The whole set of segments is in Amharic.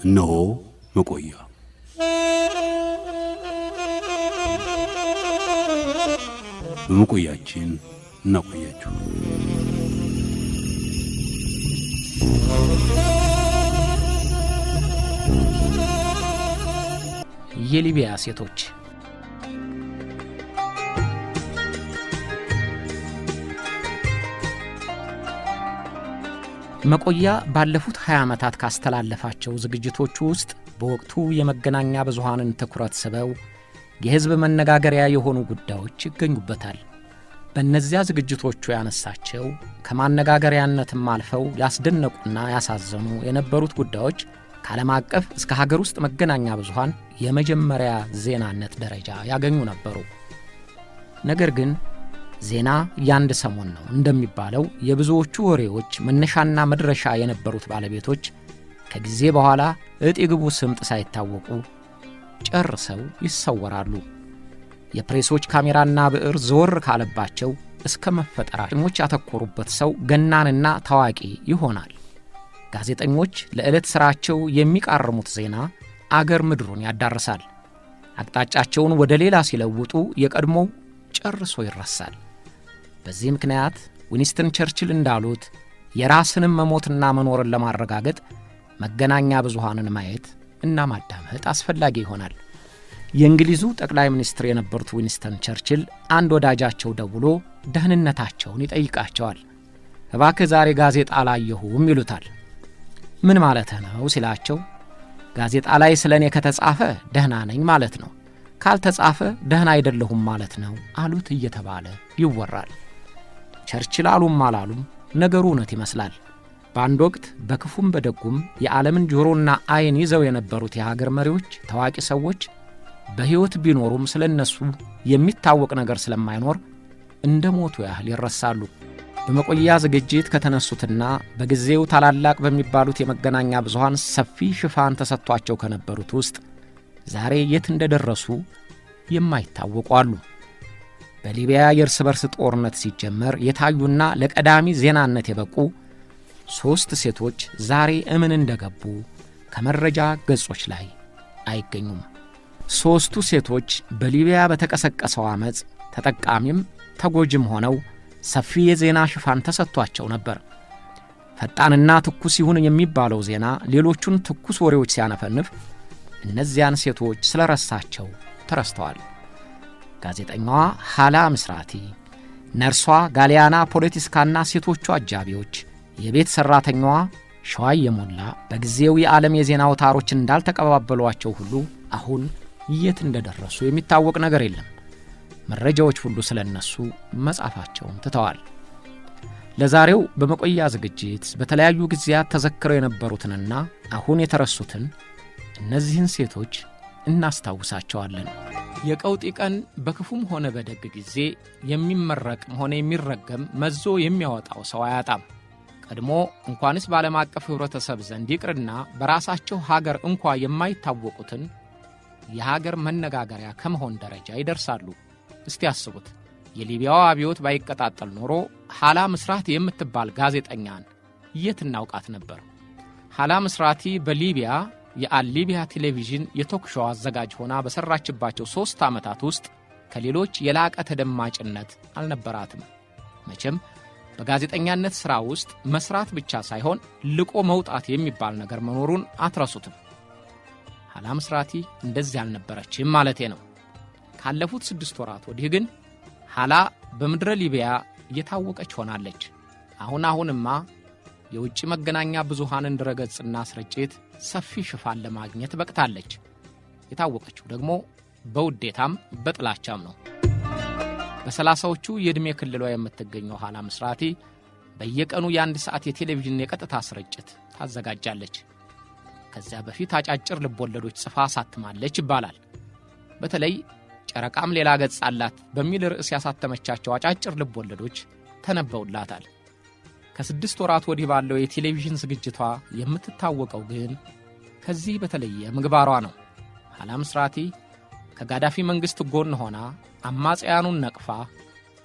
እነሆ መቆያ በመቆያችን እናቆያችሁ። የሊቢያ ሴቶች መቆያ ባለፉት 20 ዓመታት ካስተላለፋቸው ዝግጅቶች ውስጥ በወቅቱ የመገናኛ ብዙሃንን ትኩረት ስበው የሕዝብ መነጋገሪያ የሆኑ ጉዳዮች ይገኙበታል። በእነዚያ ዝግጅቶቹ ያነሳቸው ከማነጋገሪያነትም አልፈው ያስደነቁና ያሳዘኑ የነበሩት ጉዳዮች ከዓለም አቀፍ እስከ ሀገር ውስጥ መገናኛ ብዙሃን የመጀመሪያ ዜናነት ደረጃ ያገኙ ነበሩ። ነገር ግን ዜና ያንድ ሰሞን ነው እንደሚባለው የብዙዎቹ ወሬዎች መነሻና መድረሻ የነበሩት ባለቤቶች ከጊዜ በኋላ እጢ ግቡ ስምጥ ሳይታወቁ ጨርሰው ይሰወራሉ። የፕሬሶች ካሜራና ብዕር ዘወር ካለባቸው እስከ መፈጠራቸው ያተኮሩበት ሰው ገናንና ታዋቂ ይሆናል። ጋዜጠኞች ለዕለት ሥራቸው የሚቃርሙት ዜና አገር ምድሩን ያዳርሳል። አቅጣጫቸውን ወደ ሌላ ሲለውጡ የቀድሞው ጨርሶ ይረሳል። በዚህ ምክንያት ዊንስተን ቸርችል እንዳሉት የራስንም መሞትና መኖርን ለማረጋገጥ መገናኛ ብዙሃንን ማየት እና ማዳመጥ አስፈላጊ ይሆናል። የእንግሊዙ ጠቅላይ ሚኒስትር የነበሩት ዊንስተን ቸርችል አንድ ወዳጃቸው ደውሎ ደህንነታቸውን ይጠይቃቸዋል። እባክህ ዛሬ ጋዜጣ አላየሁም ይሉታል። ምን ማለትህ ነው ሲላቸው፣ ጋዜጣ ላይ ስለኔ ከተጻፈ ደህና ነኝ ማለት ነው፣ ካልተጻፈ ደህና አይደለሁም ማለት ነው አሉት እየተባለ ይወራል። ቸርችል አሉም አላሉም ነገሩ እውነት ይመስላል። በአንድ ወቅት በክፉም በደጉም የዓለምን ጆሮና አይን ይዘው የነበሩት የሀገር መሪዎች፣ ታዋቂ ሰዎች በሕይወት ቢኖሩም ስለነሱ የሚታወቅ ነገር ስለማይኖር እንደ ሞቱ ያህል ይረሳሉ። በመቆያ ዝግጅት ከተነሱትና በጊዜው ታላላቅ በሚባሉት የመገናኛ ብዙሃን ሰፊ ሽፋን ተሰጥቷቸው ከነበሩት ውስጥ ዛሬ የት እንደደረሱ የማይታወቁ አሉ። በሊቢያ የእርስ በርስ ጦርነት ሲጀመር የታዩና ለቀዳሚ ዜናነት የበቁ 3 ሴቶች ዛሬ እምን እንደገቡ ከመረጃ ገጾች ላይ አይገኙም። 3ቱ ሴቶች በሊቢያ በተቀሰቀሰው አመጽ ተጠቃሚም ተጎጅም ሆነው ሰፊ የዜና ሽፋን ተሰጥቷቸው ነበር። ፈጣንና ትኩስ ይሁን የሚባለው ዜና ሌሎቹን ትኩስ ወሬዎች ሲያነፈንፍ እነዚያን ሴቶች ስለረሳቸው ተረስተዋል። ጋዜጠኛዋ ሐላ ምስራቲ፣ ነርሷ ጋሊያና ፖለቲስካና ሴቶቹ አጃቢዎች፣ የቤት ሠራተኛዋ ሸዋይ የሞላ በጊዜው የዓለም የዜና አውታሮች እንዳልተቀባበሏቸው ሁሉ አሁን የት እንደደረሱ የሚታወቅ ነገር የለም። መረጃዎች ሁሉ ስለነሱ መጻፋቸውን ትተዋል። ለዛሬው በመቆያ ዝግጅት በተለያዩ ጊዜያት ተዘክረው የነበሩትንና አሁን የተረሱትን እነዚህን ሴቶች እናስታውሳቸዋለን። የቀውጢ ቀን በክፉም ሆነ በደግ ጊዜ የሚመረቅም ሆነ የሚረገም መዞ የሚያወጣው ሰው አያጣም። ቀድሞ እንኳንስ በዓለም አቀፍ ኅብረተሰብ ዘንድ ይቅርና በራሳቸው ሀገር እንኳ የማይታወቁትን የሀገር መነጋገሪያ ከመሆን ደረጃ ይደርሳሉ። እስቲ ያስቡት፣ የሊቢያው አብዮት ባይቀጣጠል ኖሮ ሐላ ምስራቲ የምትባል ጋዜጠኛን የት እናውቃት ነበር? ሐላ ምስራቲ በሊቢያ የአልሊቢያ ቴሌቪዥን የቶክ ሾው አዘጋጅ ሆና በሰራችባቸው 3 ዓመታት ውስጥ ከሌሎች የላቀ ተደማጭነት አልነበራትም። መቼም በጋዜጠኛነት ሥራ ውስጥ መስራት ብቻ ሳይሆን ልቆ መውጣት የሚባል ነገር መኖሩን አትረሱትም። ሐላ ምስራቲ እንደዚህ አልነበረችም ማለቴ ነው። ካለፉት 6 ወራት ወዲህ ግን ሐላ በምድረ ሊቢያ እየታወቀች ሆናለች። አሁንማ የውጭ መገናኛ ብዙሃንን ድረገጽና ስርጭት ሰፊ ሽፋን ለማግኘት በቅታለች። የታወቀችው ደግሞ በውዴታም በጥላቻም ነው። በ30ዎቹ የዕድሜ ክልሏ የምትገኘው ሐላ ምስራቲ በየቀኑ የ1 ሰዓት የቴሌቪዥን የቀጥታ ስርጭት ታዘጋጃለች። ከዚያ በፊት አጫጭር ልቦለዶች ጽፋ ሳትማለች ይባላል። በተለይ ጨረቃም ሌላ ገጽ አላት በሚል ርዕስ ያሳተመቻቸው አጫጭር ልቦለዶች ተነበውላታል። ከ6 ወራት ወዲህ ባለው የቴሌቪዥን ዝግጅቷ የምትታወቀው ግን ከዚህ በተለየ ምግባሯ ነው። ሐላ ምስራቲ ከጋዳፊ መንግሥት ጎን ሆና አማጽያኑን ነቅፋ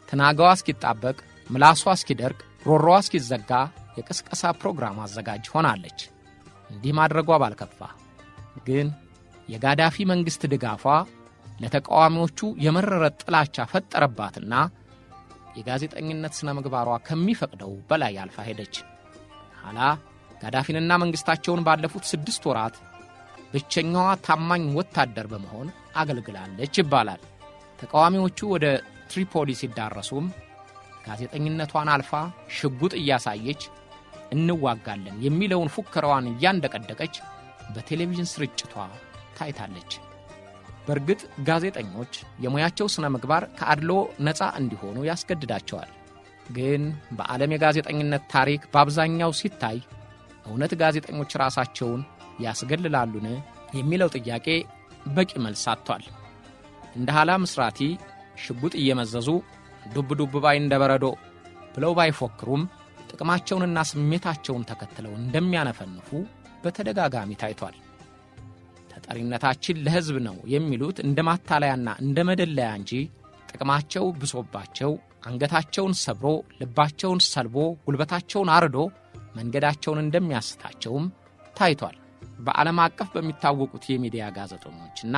ትናጋዋ እስኪጣበቅ፣ ምላሷ እስኪደርቅ፣ ሮሮዋ እስኪዘጋ የቅስቀሳ ፕሮግራም አዘጋጅ ሆናለች። እንዲህ ማድረጓ ባልከፋ፣ ግን የጋዳፊ መንግሥት ድጋፏ ለተቃዋሚዎቹ የመረረ ጥላቻ ፈጠረባትና የጋዜጠኝነት ስነ ምግባሯ ከሚፈቅደው በላይ አልፋ ሄደች። ኋላ ጋዳፊንና መንግሥታቸውን ባለፉት 6 ወራት ብቸኛዋ ታማኝ ወታደር በመሆን አገልግላለች ይባላል። ተቃዋሚዎቹ ወደ ትሪፖሊ ሲዳረሱም ጋዜጠኝነቷን አልፋ ሽጉጥ እያሳየች እንዋጋለን የሚለውን ፉከራዋን እያንደቀደቀች በቴሌቪዥን ስርጭቷ ታይታለች። በእርግጥ ጋዜጠኞች የሙያቸው ስነ ምግባር ከአድሎ ነፃ እንዲሆኑ ያስገድዳቸዋል። ግን በዓለም የጋዜጠኝነት ታሪክ በአብዛኛው ሲታይ እውነት ጋዜጠኞች ራሳቸውን ያስገልላሉን የሚለው ጥያቄ በቂ መልስ አጥቷል። እንደ ኋላ ምስራቲ ሽጉጥ እየመዘዙ ዱብ ዱብ ባይ እንደበረዶ ብለው ባይፎክሩም ጥቅማቸውንና ስሜታቸውን ተከትለው እንደሚያነፈንፉ በተደጋጋሚ ታይቷል። ተጠሪነታችን ለሕዝብ ነው የሚሉት እንደ ማታለያና እንደ መደለያ እንጂ ጥቅማቸው ብሶባቸው አንገታቸውን ሰብሮ ልባቸውን ሰልቦ ጉልበታቸውን አርዶ መንገዳቸውን እንደሚያስታቸውም ታይቷል። በዓለም አቀፍ በሚታወቁት የሚዲያ ጋዜጠኞችና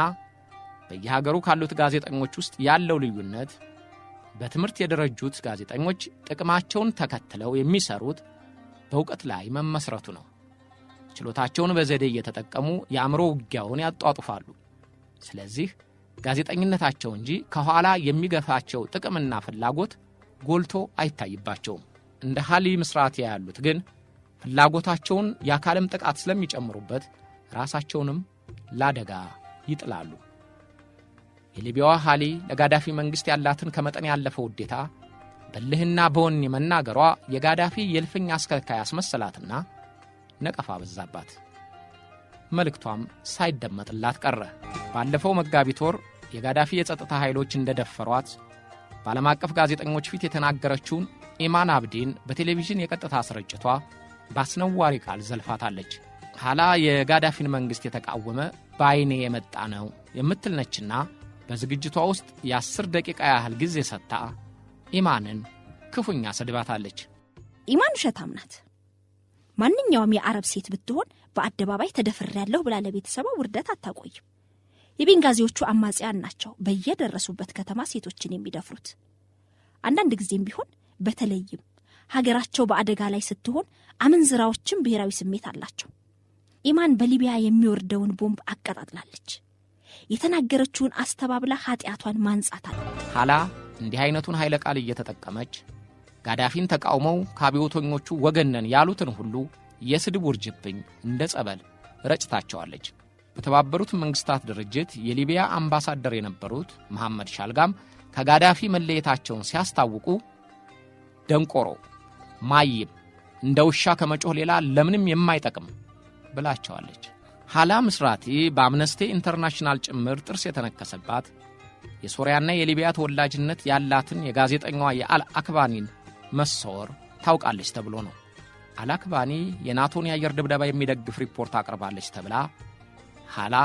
በየሀገሩ ካሉት ጋዜጠኞች ውስጥ ያለው ልዩነት በትምህርት የደረጁት ጋዜጠኞች ጥቅማቸውን ተከትለው የሚሰሩት በእውቀት ላይ መመስረቱ ነው። ችሎታቸውን በዘዴ እየተጠቀሙ የአእምሮ ውጊያውን ያጧጡፋሉ። ስለዚህ ጋዜጠኝነታቸው እንጂ ከኋላ የሚገፋቸው ጥቅምና ፍላጎት ጎልቶ አይታይባቸውም። እንደ ሐሊ ምስራቴ ያሉት ግን ፍላጎታቸውን የአካልም ጥቃት ስለሚጨምሩበት ራሳቸውንም ለአደጋ ይጥላሉ። የሊቢያዋ ሐሊ ለጋዳፊ መንግሥት ያላትን ከመጠን ያለፈው ውዴታ በልህና በወኔ መናገሯ የጋዳፊ የልፍኝ አስከልካይ አስመሰላትና ነቀፋ በዛባት። መልእክቷም ሳይደመጥላት ቀረ። ባለፈው መጋቢት ወር የጋዳፊ የጸጥታ ኃይሎች እንደደፈሯት በዓለም አቀፍ ጋዜጠኞች ፊት የተናገረችውን ኢማን አብዲን በቴሌቪዥን የቀጥታ ስርጭቷ በአስነዋሪ ቃል ዘልፋታለች። ኋላ የጋዳፊን መንግሥት የተቃወመ በዓይኔ የመጣ ነው የምትል ነችና በዝግጅቷ ውስጥ የ10 ደቂቃ ያህል ጊዜ ሰጥታ ኢማንን ክፉኛ ሰድባታለች። ኢማን ውሸታም ናት። ማንኛውም የአረብ ሴት ብትሆን በአደባባይ ተደፍሬያለሁ ብላ ለቤተሰቧ ውርደት አታቆይም። የቤንጋዚዎቹ አማጽያን ናቸው በየደረሱበት ከተማ ሴቶችን የሚደፍሩት። አንዳንድ ጊዜም ቢሆን በተለይም ሀገራቸው በአደጋ ላይ ስትሆን አመንዝራዎችም ብሔራዊ ስሜት አላቸው። ኢማን በሊቢያ የሚወርደውን ቦምብ አቀጣጥላለች። የተናገረችውን አስተባብላ ኃጢአቷን ማንጻታል። ኋላ እንዲህ አይነቱን ኃይለ ቃል እየተጠቀመች ጋዳፊን ተቃውመው ከአብዮተኞቹ ወገነን ያሉትን ሁሉ የስድብ ውርጅብኝ እንደ ጸበል ረጭታቸዋለች። በተባበሩት መንግስታት ድርጅት የሊቢያ አምባሳደር የነበሩት መሐመድ ሻልጋም ከጋዳፊ መለየታቸውን ሲያስታውቁ ደንቆሮ ማይም እንደ ውሻ ከመጮህ ሌላ ለምንም የማይጠቅም ብላቸዋለች። ኋላ ምስራቲ በአምነስቲ ኢንተርናሽናል ጭምር ጥርስ የተነከሰባት የሶሪያና የሊቢያ ተወላጅነት ያላትን የጋዜጠኛዋ የአልአክባኒን መሰወር ታውቃለች ተብሎ ነው። አልአክባኒ የናቶን የአየር ድብደባ የሚደግፍ ሪፖርት አቅርባለች ተብላ ኋላ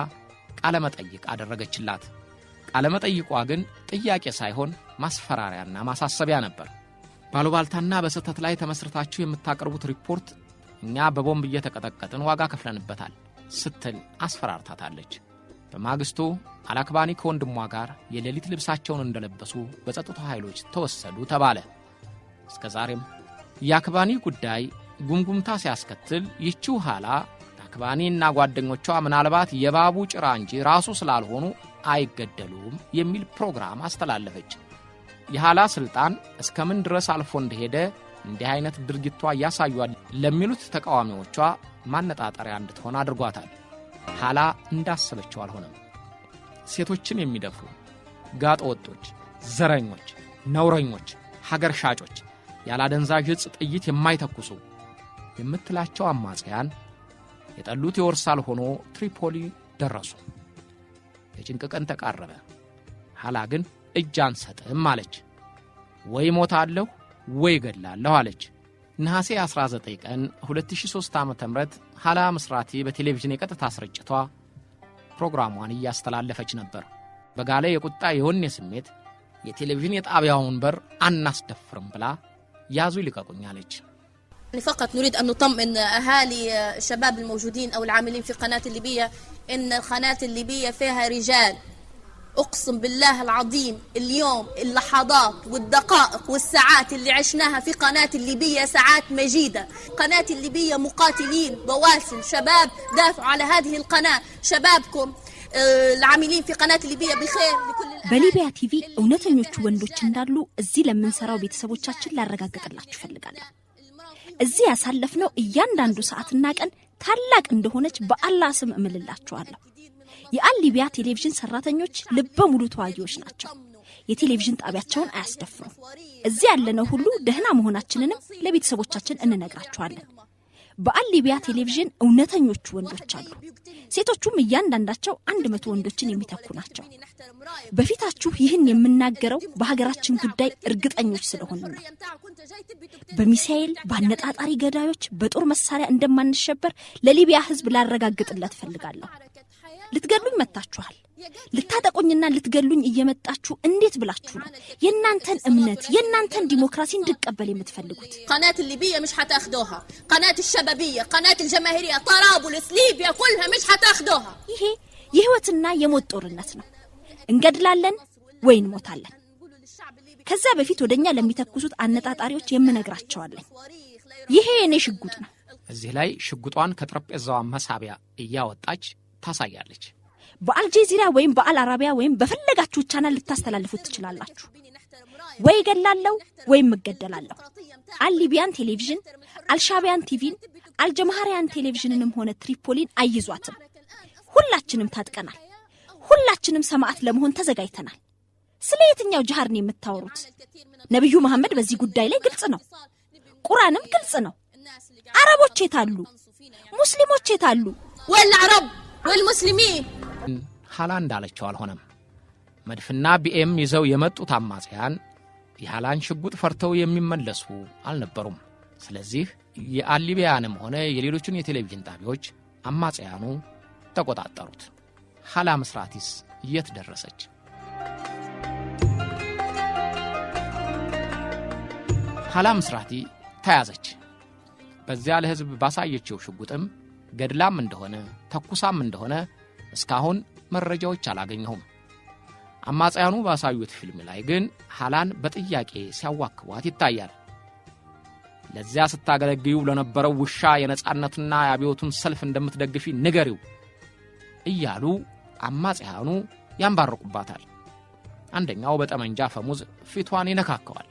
ቃለ መጠይቅ አደረገችላት። ቃለ መጠይቋ ግን ጥያቄ ሳይሆን ማስፈራሪያና ማሳሰቢያ ነበር። ባሉባልታና በስህተት ላይ ተመስርታችሁ የምታቀርቡት ሪፖርት እኛ በቦምብ እየተቀጠቀጥን ዋጋ ከፍለንበታል ስትል አስፈራርታታለች። በማግስቱ አልአክባኒ ከወንድሟ ጋር የሌሊት ልብሳቸውን እንደለበሱ በጸጥታ ኃይሎች ተወሰዱ ተባለ። እስከ ዛሬም የአክባኒ ጉዳይ ጉምጉምታ ሲያስከትል ይቺው ኋላ አክባኒና ጓደኞቿ ምናልባት የባቡ ጭራ እንጂ ራሱ ስላልሆኑ አይገደሉም የሚል ፕሮግራም አስተላለፈች። የኋላ ስልጣን እስከምን ድረስ አልፎ እንደሄደ እንዲህ አይነት ድርጊቷ ያሳዩአል ለሚሉት ተቃዋሚዎቿ ማነጣጠሪያ እንድትሆን አድርጓታል። ኋላ እንዳሰበችው አልሆነም። ሴቶችን የሚደፍሩ ጋጠ ወጦች፣ ዘረኞች፣ ነውረኞች፣ ሀገር ሻጮች፣ ያላደንዛዥ ዕፅ ጥይት የማይተኩሱ የምትላቸው አማጽያን የጠሉት ይወርሳል ሆኖ ትሪፖሊ ደረሱ። የጭንቅ ቀን ተቃረበ። ኋላ ግን እጅ አንሰጥም አለች። ወይ ሞታለሁ ወይ ገድላለሁ አለች። ነሐሴ 19 ቀን 2003 ዓ.ም ኋላ ምስራቲ በቴሌቪዥን የቀጥታ ስርጭቷ ፕሮግራሟን እያስተላለፈች ነበር። በጋለ የቁጣ የወኔ ስሜት የቴሌቪዥን የጣቢያውን በር አናስደፍርም ብላ ያዙ ይልቀቁኝ አለች። فقط نريد أن نطمئن أهالي الشباب الموجودين أو العاملين في قناة الليبية إن القناة الليبية فيها رجال أقسم بالله العظيم اليوم اللحظات والدقائق والساعات اللي عشناها في قناة الليبية ساعات مجيدة. قناة الليبية مقاتلين بواسل شباب دافعوا على هذه القناة. شبابكم العاملين في قناة الليبية بخير لكل በሊቢያ ቲቪ እውነተኞቹ ወንዶች እንዳሉ እዚህ ለምንሰራው ቤተሰቦቻችን ላረጋግጥላችሁ ፈልጋለሁ። እዚህ ያሳለፍነው እያንዳንዱ ሰዓትና ቀን ታላቅ እንደሆነች በአላህ ስም እምልላችኋለሁ። የአልሊቢያ ቴሌቪዥን ሰራተኞች ልበ ሙሉ ተዋጊዎች ናቸው። የቴሌቪዥን ጣቢያቸውን አያስደፍሩም። እዚህ ያለነው ሁሉ ደህና መሆናችንንም ለቤተሰቦቻችን እንነግራችኋለን። በአልሊቢያ ቴሌቪዥን እውነተኞቹ ወንዶች አሉ። ሴቶቹም እያንዳንዳቸው 100 ወንዶችን የሚተኩ ናቸው። በፊታችሁ ይህን የምናገረው በሀገራችን ጉዳይ እርግጠኞች ስለሆነ ነው። በሚሳኤል ባነጣጣሪ ገዳዮች በጦር መሳሪያ እንደማንሸበር ለሊቢያ ሕዝብ ላረጋግጥለት ፈልጋለሁ። ልትገሉኝ መጣችኋል። ልታጠቁኝና ልትገሉኝ እየመጣችሁ እንዴት ብላችሁ ነው የናንተን እምነት የናንተን ዲሞክራሲ እንድቀበል የምትፈልጉት? قناة الليبية مش هتاخدوها. قناة الشبابية قناة الجماهيرية طرابلس ليبيا كلها مش هتاخدوها. ይሄ የህይወትና የሞት ጦርነት ነው። እንገድላለን ወይ እንሞታለን። ከዛ በፊት ወደኛ ለሚተኩሱት አነጣጣሪዎች የምነግራቸዋለን። ይሄ የኔ ሽጉጥ ነው። እዚህ ላይ ሽጉጧን ከጠረጴዛዋ መሳቢያ እያወጣች ታሳያለች። በአልጄዚራ ወይም በአልአረቢያ ወይም በፈለጋችሁ ቻናል ልታስተላልፉት ትችላላችሁ። ወይ ገላለው ወይም እገደላለሁ። አልሊቢያን ቴሌቪዥን፣ አልሻቢያን ቲቪን፣ አልጀማህሪያን ቴሌቪዥንንም ሆነ ትሪፖሊን አይዟትም። ሁላችንም ታጥቀናል። ሁላችንም ሰማዕት ለመሆን ተዘጋጅተናል። ስለ የትኛው ጂሃድ ነው የምታወሩት? ነብዩ መሐመድ በዚህ ጉዳይ ላይ ግልጽ ነው። ቁርአንም ግልጽ ነው። አረቦች የታሉ? ሙስሊሞች የታሉ? والعرب والمسلمين ሐላ እንዳለችው አልሆነም። መድፍና ቢኤም ይዘው የመጡት አማጽያን የሐላን ሽጉጥ ፈርተው የሚመለሱ አልነበሩም። ስለዚህ የአልሊቢያንም ሆነ የሌሎችን የቴሌቪዥን ጣቢያዎች አማጽያኑ ተቆጣጠሩት። ሐላ ምስራቲስ የት ደረሰች? ሐላ ምስራቲ ተያዘች። በዚያ ለሕዝብ ባሳየችው ሽጉጥም ገድላም እንደሆነ ተኩሳም እንደሆነ እስካሁን መረጃዎች አላገኘሁም። አማጽያኑ ባሳዩት ፊልም ላይ ግን ሐላን በጥያቄ ሲያዋክቧት ይታያል። ለዚያ ስታገለግዩ ለነበረው ውሻ የነጻነትና የአብዮቱን ሰልፍ እንደምትደግፊ ንገሪው እያሉ አማጽያኑ ያንባርቁባታል። አንደኛው በጠመንጃ ፈሙዝ ፊቷን ይነካከዋል።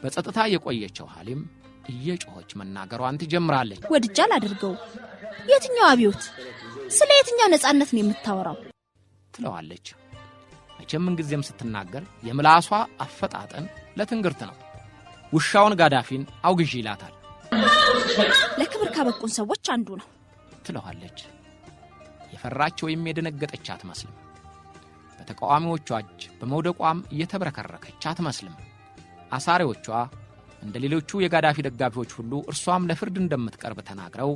በጸጥታ የቆየችው ሐሊም እየጮኸች መናገሯን ትጀምራለች። ወድጃል አድርገው የትኛው አብዮት ስለ የትኛው ነጻነት ነው የምታወራው? ትለዋለች። መቼም ምንጊዜም ስትናገር የምላሷ አፈጣጠን ለትንግርት ነው። ውሻውን ጋዳፊን አውግዢ ይላታል። ለክብር ካበቁን ሰዎች አንዱ ነው ትለዋለች። የፈራች ወይም የደነገጠች አትመስልም። በተቃዋሚዎቿ እጅ በመውደቋም እየተብረከረከች አትመስልም። አሳሪዎቿ እንደ ሌሎቹ የጋዳፊ ደጋፊዎች ሁሉ እርሷም ለፍርድ እንደምትቀርብ ተናግረው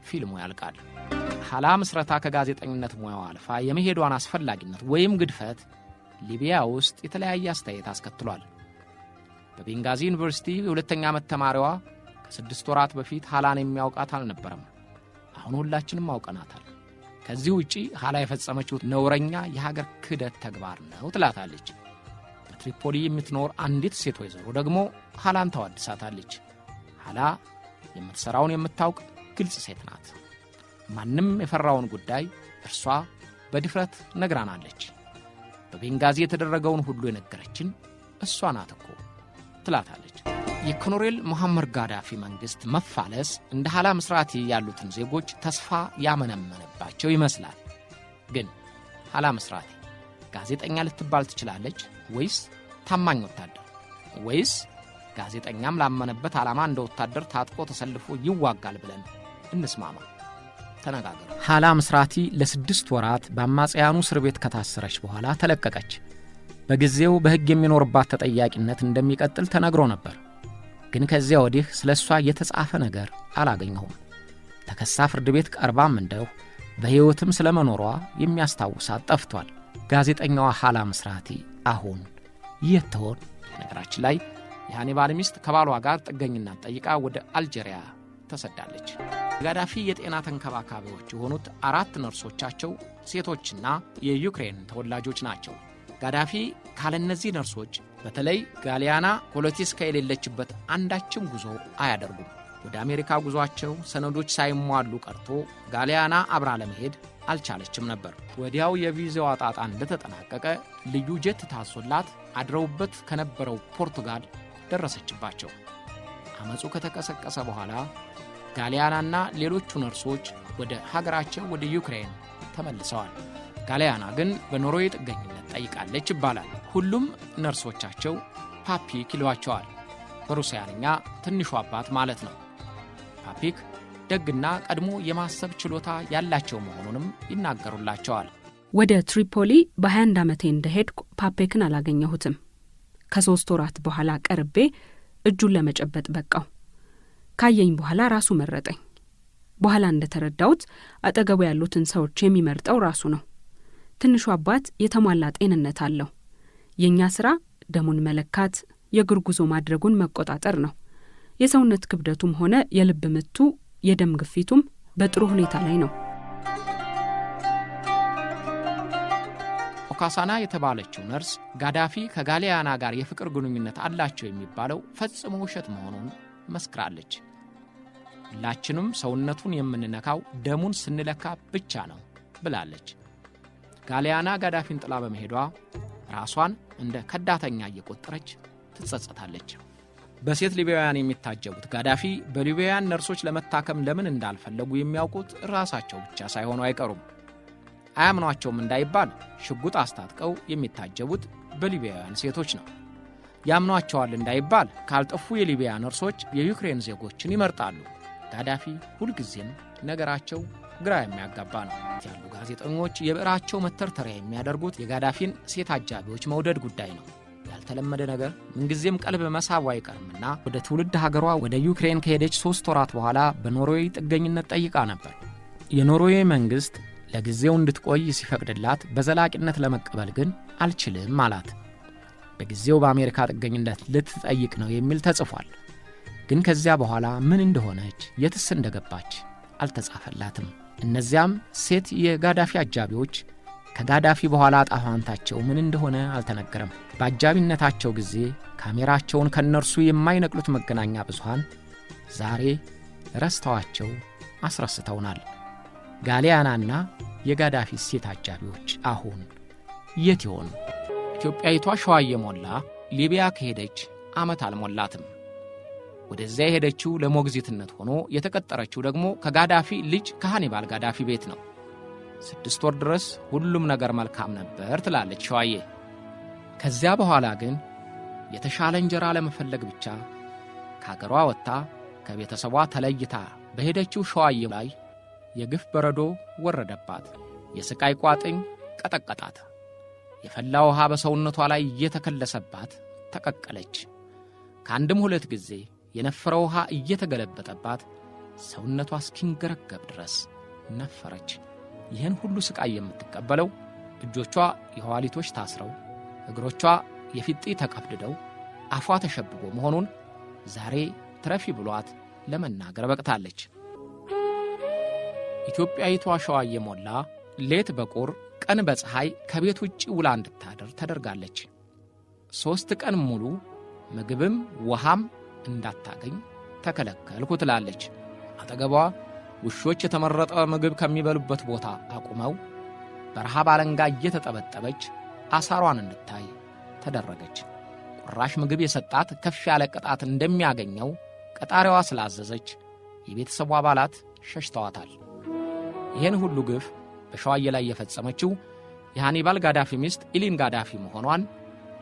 ፊልሙ ያልቃል። ሐላ ምስረታ ከጋዜጠኝነት ሙያዋ አልፋ የመሄዷን አስፈላጊነት ወይም ግድፈት ሊቢያ ውስጥ የተለያየ አስተያየት አስከትሏል። በቤንጋዚ ዩኒቨርሲቲ የሁለተኛ ዓመት ተማሪዋ ከ6 ወራት በፊት ሐላን የሚያውቃት አልነበረም። አሁን ሁላችንም አውቀናታል። ከዚህ ውጪ ሐላ የፈጸመችው ነውረኛ የሀገር ክህደት ተግባር ነው ትላታለች። በትሪፖሊ የምትኖር አንዲት ሴት ወይዘሮ ደግሞ ሐላን ታወድሳታለች። ሐላ የምትሰራውን የምታውቅ ግልጽ ሴት ናት። ማንም የፈራውን ጉዳይ እርሷ በድፍረት ነግራናለች። በቤንጋዚ የተደረገውን ሁሉ የነገረችን እሷ ናት እኮ ትላታለች። የኮሎኔል ሙሐመር ጋዳፊ መንግሥት መፋለስ እንደ ሐላ ምስራቲ ያሉትን ዜጎች ተስፋ ያመነመነባቸው ይመስላል። ግን ሐላ ምስራቲ ጋዜጠኛ ልትባል ትችላለች ወይስ ታማኝ ወታደር? ወይስ ጋዜጠኛም ላመነበት ዓላማ እንደ ወታደር ታጥቆ ተሰልፎ ይዋጋል ብለን እንስማማ? ተነጋገሩ። ሐላ ምስራቲ ለ6 ወራት በአማጽያኑ እስር ቤት ከታሰረች በኋላ ተለቀቀች። በጊዜው በሕግ የሚኖርባት ተጠያቂነት እንደሚቀጥል ተነግሮ ነበር። ግን ከዚያ ወዲህ ስለሷ የተጻፈ ነገር አላገኘሁም። ተከሳ ፍርድ ቤት ቀርባም እንደው በሕይወትም ስለመኖሯ የሚያስታውሳት ጠፍቷል። ጋዜጠኛዋ ሐላ ምስራቲ አሁን የተሆን ነገራችን ላይ የሃኒባል ሚስት ከባሏ ጋር ጥገኝነት ጠይቃ ወደ አልጄሪያ ተሰዳለች። ጋዳፊ የጤና ተንከባካቢዎች የሆኑት 4 ነርሶቻቸው ሴቶችና የዩክሬን ተወላጆች ናቸው። ጋዳፊ ካለነዚህ ነርሶች በተለይ ጋሊያና ኮሎቲስካ የሌለችበት አንዳችም ጉዞ አያደርጉም። ወደ አሜሪካ ጉዟቸው ሰነዶች ሳይሟሉ ቀርቶ ጋሊያና አብራ ለመሄድ አልቻለችም ነበር። ወዲያው የቪዛዋ ጣጣ እንደተጠናቀቀ ልዩ ጀት ታሶላት አድረውበት ከነበረው ፖርቱጋል ደረሰችባቸው። አመጹ ከተቀሰቀሰ በኋላ ጋሊያናና ሌሎቹ ነርሶች ወደ ሀገራቸው ወደ ዩክሬን ተመልሰዋል። ጋሊያና ግን በኖርዌይ ጥገኝነት ጠይቃለች ይባላል። ሁሉም ነርሶቻቸው ፓፒክ ይሏቸዋል። በሩሲያንኛ ትንሹ አባት ማለት ነው። ፓፒክ ደግና ቀድሞ የማሰብ ችሎታ ያላቸው መሆኑንም ይናገሩላቸዋል። ወደ ትሪፖሊ በ21 ዓመቴ እንደሄድኩ ፓፒክን አላገኘሁትም። ከ3 ወራት በኋላ ቀርቤ እጁን ለመጨበጥ በቃው። ካየኝ በኋላ ራሱ መረጠኝ። በኋላ እንደተረዳሁት አጠገቡ ያሉትን ሰዎች የሚመርጠው ራሱ ነው። ትንሹ አባት የተሟላ ጤንነት አለው። የኛ ሥራ ደሙን መለካት፣ የእግር ጉዞ ማድረጉን መቆጣጠር ነው። የሰውነት ክብደቱም ሆነ የልብ ምቱ፣ የደም ግፊቱም በጥሩ ሁኔታ ላይ ነው። ኦካሳና የተባለችው ነርስ ጋዳፊ ከጋሊያና ጋር የፍቅር ግንኙነት አላቸው የሚባለው ፈጽሞ ውሸት መሆኑን መስክራለች። ሁላችንም ሰውነቱን የምንነካው ደሙን ስንለካ ብቻ ነው ብላለች። ጋሊያና ጋዳፊን ጥላ በመሄዷ ራሷን እንደ ከዳተኛ እየቆጠረች ትጸጸታለች። በሴት ሊቢያውያን የሚታጀቡት ጋዳፊ በሊቢያውያን ነርሶች ለመታከም ለምን እንዳልፈለጉ የሚያውቁት ራሳቸው ብቻ ሳይሆኑ አይቀሩም። አያምኗቸውም እንዳይባል ሽጉጥ አስታጥቀው የሚታጀቡት በሊቢያውያን ሴቶች ነው። ያምኗቸዋል እንዳይባል ካልጠፉ የሊቢያ ነርሶች የዩክሬን ዜጎችን ይመርጣሉ። ጋዳፊ ሁልጊዜም ነገራቸው ግራ የሚያጋባ ነው። ያሉ ጋዜጠኞች የብዕራቸው መተርተሪያ የሚያደርጉት የጋዳፊን ሴት አጃቢዎች መውደድ ጉዳይ ነው። ያልተለመደ ነገር ምንጊዜም ቀልብ መሳቡ አይቀርምና ወደ ትውልድ ሀገሯ ወደ ዩክሬን ከሄደች 3 ወራት በኋላ በኖርዌይ ጥገኝነት ጠይቃ ነበር። የኖርዌይ መንግሥት ለጊዜው እንድትቆይ ሲፈቅድላት በዘላቂነት ለመቀበል ግን አልችልም አላት። በጊዜው በአሜሪካ ጥገኝነት ልትጠይቅ ነው የሚል ተጽፏል። ግን ከዚያ በኋላ ምን እንደሆነች የትስ እንደገባች አልተጻፈላትም። እነዚያም ሴት የጋዳፊ አጃቢዎች ከጋዳፊ በኋላ ጣፋንታቸው ምን እንደሆነ አልተነገረም። በአጃቢነታቸው ጊዜ ካሜራቸውን ከነርሱ የማይነቅሉት መገናኛ ብዙሃን ዛሬ ረስተዋቸው አስረስተውናል። ጋሊያናና የጋዳፊ ሴት አጃቢዎች አሁን የት ይሆኑ? ኢትዮጵያዊቷ ሸዋዬ ሞላ ሊቢያ ከሄደች ዓመት አልሞላትም። ወደዚያ የሄደችው ለሞግዚትነት ሆኖ የተቀጠረችው ደግሞ ከጋዳፊ ልጅ ከሃኒባል ጋዳፊ ቤት ነው። 6 ወር ድረስ ሁሉም ነገር መልካም ነበር ትላለች ሸዋዬ። ከዚያ በኋላ ግን የተሻለ እንጀራ ለመፈለግ ብቻ ከአገሯ ወጥታ ከቤተሰቧ ተለይታ በሄደችው ሸዋዬ ላይ የግፍ በረዶ ወረደባት። የስቃይ ቋጥኝ ቀጠቀጣት። የፈላ ውሃ በሰውነቷ ላይ እየተከለሰባት ተቀቀለች። ከአንድም 2 ጊዜ የነፈረ ውሃ እየተገለበጠባት ሰውነቷ እስኪንገረገብ ድረስ ነፈረች። ይህን ሁሉ ስቃይ የምትቀበለው እጆቿ የኋሊቶች ታስረው፣ እግሮቿ የፊጢ ተቀፍድደው፣ አፏ ተሸብቦ መሆኑን ዛሬ ትረፊ ብሏት ለመናገር በቅታለች። ኢትዮጵያዊቷ ሸዋዬ ሞላ ሌት በቁር ቀን በፀሐይ ከቤት ውጭ ውላ እንድታደር ተደርጋለች። 3 ቀን ሙሉ ምግብም ውሃም እንዳታገኝ ተከለከልኩ ትላለች። አጠገቧ ውሾች የተመረጠ ምግብ ከሚበሉበት ቦታ አቁመው በረሃብ አለንጋ እየተጠበጠበች አሳሯን እንድታይ ተደረገች። ቁራሽ ምግብ የሰጣት ከፍ ያለ ቅጣት እንደሚያገኘው ቀጣሪዋ ስላዘዘች የቤተሰቡ አባላት ሸሽተዋታል። ይህን ሁሉ ግፍ በሸዋዬ ላይ የፈጸመችው የሃኒባል ጋዳፊ ሚስት ኢሊን ጋዳፊ መሆኗን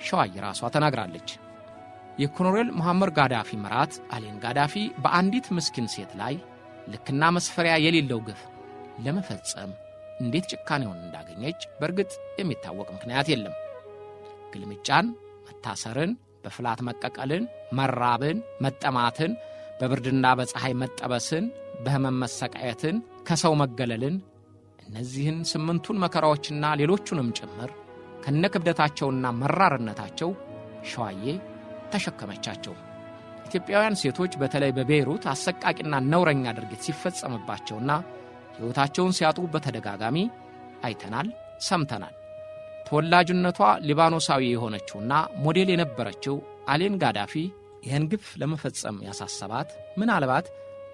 ሸዋዬ ራሷ ተናግራለች። የኮሎኔል መሐመድ ጋዳፊ ምራት አሊን ጋዳፊ በአንዲት ምስኪን ሴት ላይ ልክና መስፈሪያ የሌለው ግፍ ለመፈጸም እንዴት ጭካኔውን እንዳገኘች በእርግጥ የሚታወቅ ምክንያት የለም። ግልምጫን፣ መታሰርን፣ በፍላት መቀቀልን፣ መራብን፣ መጠማትን፣ በብርድና በፀሐይ መጠበስን፣ በህመም መሰቃየትን፣ ከሰው መገለልን፣ እነዚህን 8ቱን መከራዎችና ሌሎቹንም ጭምር ከነክብደታቸውና መራርነታቸው ሸዋዬ ተሸከመቻቸው። ኢትዮጵያውያን ሴቶች በተለይ በቤይሩት አሰቃቂና ነውረኛ ድርጊት ሲፈጸምባቸውና ሕይወታቸውን ሲያጡ በተደጋጋሚ አይተናል፣ ሰምተናል። ተወላጅነቷ ሊባኖሳዊ የሆነችውና ሞዴል የነበረችው አሌን ጋዳፊ ይህን ግፍ ለመፈጸም ያሳሰባት ምናልባት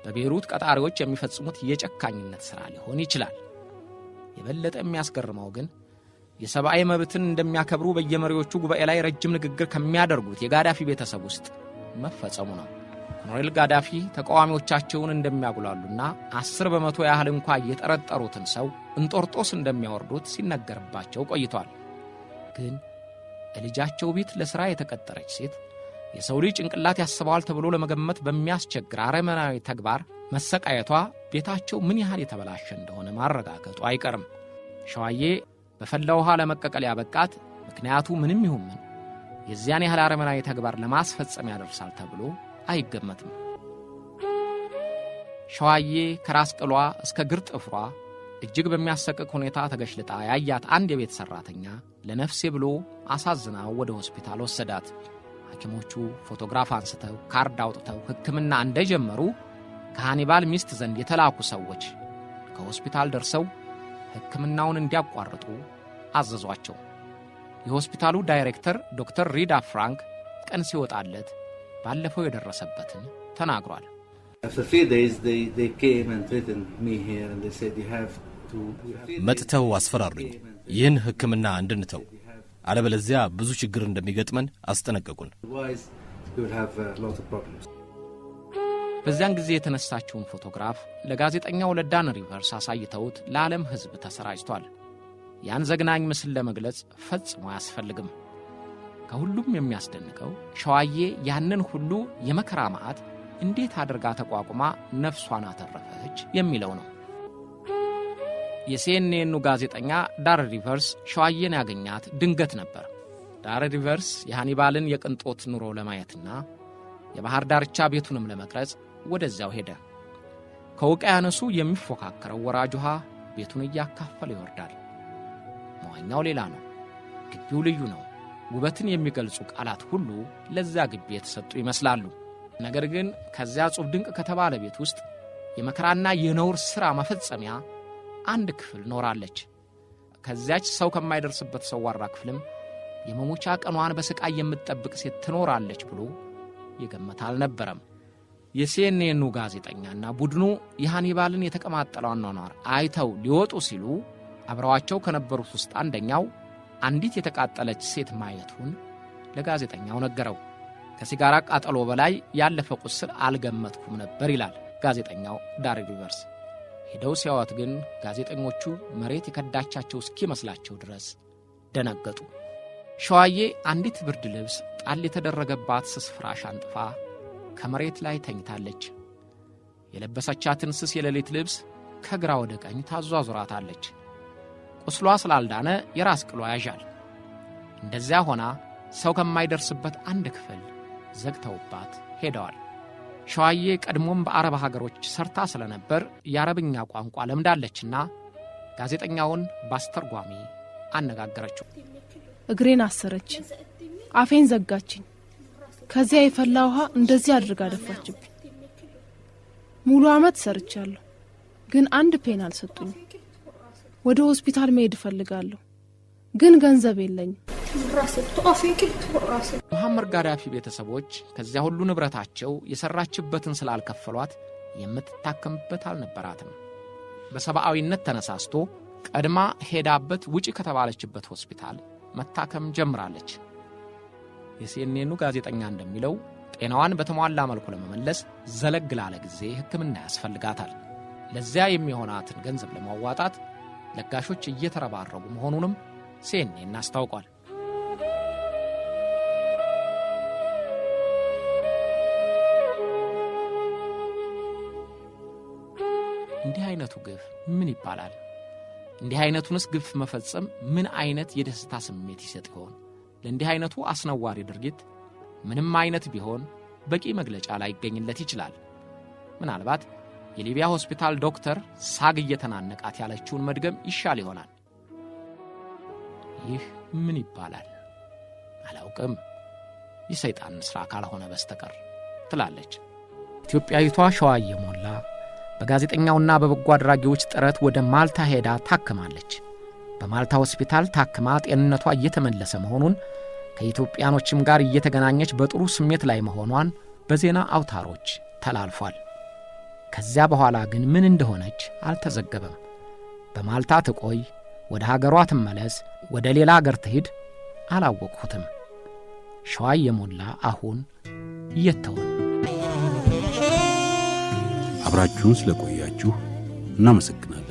በቤይሩት ቀጣሪዎች የሚፈጽሙት የጨካኝነት ሥራ ሊሆን ይችላል። የበለጠ የሚያስገርመው ግን የሰብአዊ መብትን እንደሚያከብሩ በየመሪዎቹ ጉባኤ ላይ ረጅም ንግግር ከሚያደርጉት የጋዳፊ ቤተሰብ ውስጥ መፈጸሙ ነው። ኮሎኔል ጋዳፊ ተቃዋሚዎቻቸውን እንደሚያጉላሉና 10 በመቶ ያህል እንኳ የጠረጠሩትን ሰው እንጦርጦስ እንደሚያወርዱት ሲነገርባቸው ቆይቷል። ግን ልጃቸው ቤት ለሥራ የተቀጠረች ሴት የሰው ልጅ ጭንቅላት ያስበዋል ተብሎ ለመገመት በሚያስቸግር አረመናዊ ተግባር መሰቃየቷ ቤታቸው ምን ያህል የተበላሸ እንደሆነ ማረጋገጡ አይቀርም። ሸዋዬ በፈላ ውሃ ለመቀቀል ያበቃት ምክንያቱ ምንም ይሁን ምን የዚያን ያህል አረመናዊ ተግባር ለማስፈጸም ያደርሳል ተብሎ አይገመትም። ሸዋዬ ከራስ ቅሏ እስከ ግር ጥፍሯ እጅግ በሚያሰቅቅ ሁኔታ ተገሽልጣ ያያት አንድ የቤት ሠራተኛ ለነፍሴ ብሎ አሳዝናው ወደ ሆስፒታል ወሰዳት። ሐኪሞቹ ፎቶግራፍ አንስተው ካርድ አውጥተው ሕክምና እንደጀመሩ ከሃኒባል ሚስት ዘንድ የተላኩ ሰዎች ከሆስፒታል ደርሰው ሕክምናውን እንዲያቋርጡ አዘዟቸው። የሆስፒታሉ ዳይሬክተር ዶክተር ሪዳ ፍራንክ ቀን ሲወጣለት ባለፈው የደረሰበትን ተናግሯል። መጥተው አስፈራሩኝ፣ ይህን ሕክምና እንድንተው አለበለዚያ ብዙ ችግር እንደሚገጥመን አስጠነቀቁን። በዚያን ጊዜ የተነሳችውን ፎቶግራፍ ለጋዜጠኛው ለዳን ሪቨርስ አሳይተውት ለዓለም ሕዝብ ተሰራጭቷል። ያን ዘግናኝ ምስል ለመግለጽ ፈጽሞ አያስፈልግም። ከሁሉም የሚያስደንቀው ሸዋዬ ያንን ሁሉ የመከራ መዓት እንዴት አድርጋ ተቋቁማ ነፍሷን አተረፈች የሚለው ነው። የሲኤንኤኑ ጋዜጠኛ ዳር ሪቨርስ ሸዋዬን ያገኛት ድንገት ነበር። ዳር ሪቨርስ የሃኒባልን የቅንጦት ኑሮ ለማየትና የባህር ዳርቻ ቤቱንም ለመቅረጽ ወደዚያው ሄደ። ከውቅያኖሱ የሚፎካከረው ወራጅ ውሃ ቤቱን እያካፈለ ይወርዳል። መዋኛው ሌላ ነው። ግቢው ልዩ ነው። ውበትን የሚገልጹ ቃላት ሁሉ ለዚያ ግቢ የተሰጡ ይመስላሉ። ነገር ግን ከዚያ ጹብ ድንቅ ከተባለ ቤት ውስጥ የመከራና የነውር ሥራ መፈጸሚያ አንድ ክፍል ኖራለች። ከዚያች ሰው ከማይደርስበት ሰዋራ ክፍልም የመሞቻ ቀኗን በስቃይ የምትጠብቅ ሴት ትኖራለች ብሎ የገመተ አልነበረም። የሲኤንኤኑ ጋዜጠኛና ቡድኑ የሃኒባልን የተቀማጠለው አኗኗር አይተው ሊወጡ ሲሉ አብረዋቸው ከነበሩት ውስጥ አንደኛው አንዲት የተቃጠለች ሴት ማየቱን ለጋዜጠኛው ነገረው። ከሲጋራ ቃጠሎ በላይ ያለፈ ቁስል አልገመትኩም ነበር ይላል ጋዜጠኛው ዳር ሪቨርስ። ሄደው ሲያዋት ግን ጋዜጠኞቹ መሬት የከዳቻቸው እስኪመስላቸው ድረስ ደነገጡ። ሸዋዬ አንዲት ብርድ ልብስ ጣል የተደረገባት ስስ ፍራሽ አንጥፋ ከመሬት ላይ ተኝታለች። የለበሰቻትን ስስ የሌሊት ልብስ ከግራ ወደ ቀኝ ታዟዙራታለች። ቁስሏ ስላልዳነ የራስ ቅሏ ያዣል። እንደዚያ ሆና ሰው ከማይደርስበት አንድ ክፍል ዘግተውባት ሄደዋል። ሸዋዬ ቀድሞም በአረብ ሀገሮች ሰርታ ስለነበር የአረብኛ ቋንቋ ለምዳለችና ጋዜጠኛውን ባስተርጓሚ አነጋገረችው። እግሬን አሰረች፣ አፌን ዘጋችኝ። ከዚያ የፈላ ውሃ እንደዚህ አድርጋ ደፋችብኝ። ሙሉ ዓመት ሰርቻለሁ፣ ግን አንድ ፔን አልሰጡኝም። ወደ ሆስፒታል መሄድ እፈልጋለሁ፣ ግን ገንዘብ የለኝም። ሙሐመር ጋዳፊ ቤተሰቦች ከዚያ ሁሉ ንብረታቸው የሰራችበትን ስላልከፈሏት የምትታከምበት አልነበራትም። በሰብአዊነት ተነሳስቶ ቀድማ ሄዳበት ውጪ ከተባለችበት ሆስፒታል መታከም ጀምራለች። የሲኤንኤኑ ጋዜጠኛ እንደሚለው ጤናዋን በተሟላ መልኩ ለመመለስ ዘለግ ላለ ጊዜ ሕክምና ያስፈልጋታል። ለዚያ የሚሆናትን ገንዘብ ለማዋጣት ለጋሾች እየተረባረቡ መሆኑንም ሲኤንኤን አስታውቋል። እንዲህ አይነቱ ግፍ ምን ይባላል? እንዲህ አይነቱንስ ግፍ መፈጸም ምን አይነት የደስታ ስሜት ይሰጥ ይሆን? ለእንዲህ አይነቱ አስነዋሪ ድርጊት ምንም አይነት ቢሆን በቂ መግለጫ ላይገኝለት ይችላል። ምናልባት የሊቢያ ሆስፒታል ዶክተር ሳግ እየተናነቃት ያለችውን መድገም ይሻል ይሆናል። ይህ ምን ይባላል? አላውቅም። የሰይጣን ስራ ካልሆነ በስተቀር ትላለች። ኢትዮጵያዊቷ ሸዋዬ ሞላ በጋዜጠኛውና በበጎ አድራጊዎች ጥረት ወደ ማልታ ሄዳ ታክማለች። በማልታ ሆስፒታል ታክማ ጤንነቷ እየተመለሰ መሆኑን ከኢትዮጵያኖችም ጋር እየተገናኘች በጥሩ ስሜት ላይ መሆኗን በዜና አውታሮች ተላልፏል። ከዚያ በኋላ ግን ምን እንደሆነች አልተዘገበም። በማልታ ትቆይ፣ ወደ ሀገሯ ትመለስ፣ ወደ ሌላ ሀገር ትሂድ አላወቅሁትም። ሸዋዬ ሞላ አሁን እየተወን። አብራችሁን ስለቆያችሁ እናመሰግናለን።